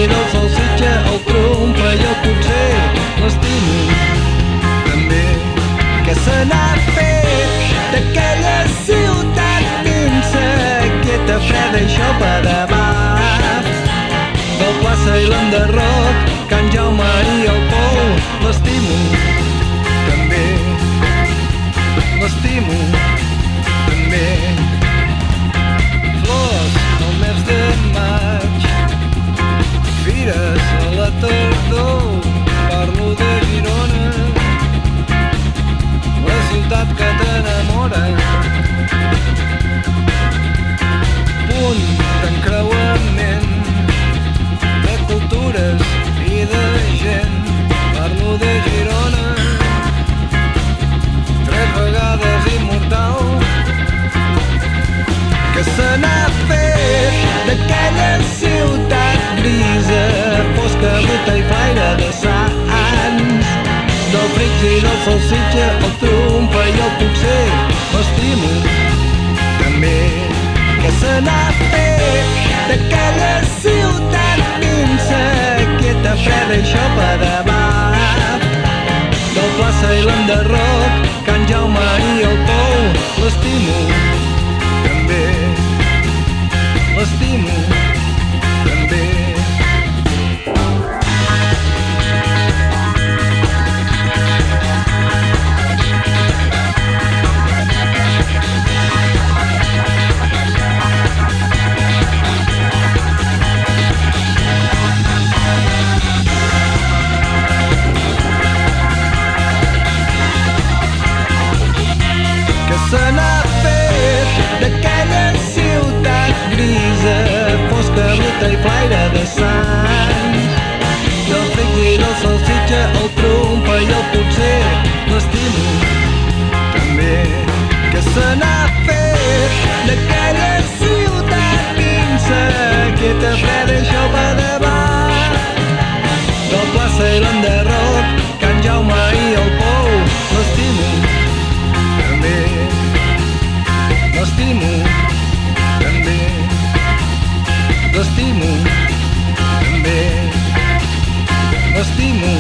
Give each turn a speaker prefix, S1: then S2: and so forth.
S1: del salsitxa, el trumpa i el potser l'estimo també. Què se n'ha fet d'aquella ciutat minsa, quieta, freda i xopa de mar? Del plaça i l'enderroc, Can Jaume i el Pou, l'estimo també, l'estimo també. Flors al mes de maig, fires a la tardor, parlo de Girona, la ciutat que t'enamora. Punt d'encreuament de cultures i de gent, parlo de Girona, 3 vegades immortal. Què se n'ha fet d'aquella ciutat grisa, fosca, bruta i flaire de Sants? Del Flix i del salsitxa, el trumpa i el potser l'estimo també. Què se n'ha fet d'aquella ciutat minsa, quieta, freda i xopa de mar? Del plaça i l'enderroc, Can Jaume i el Pou, l'estimo també, l'estimo també. Què se n'ha fet d'aquella ciutat grisa, fosca, bruta i flaire de Sants? Del Flix i del salsitxa, el trumpa i el potser l'estimo també. Què se n'ha fet d'aquella ciutat minsa, quieta, freda i xopa de mar? Del plaça i l'enderroc, Can Jaume i el Pou, l'estimo també, l'estimo també, l'estimo també, l'estimo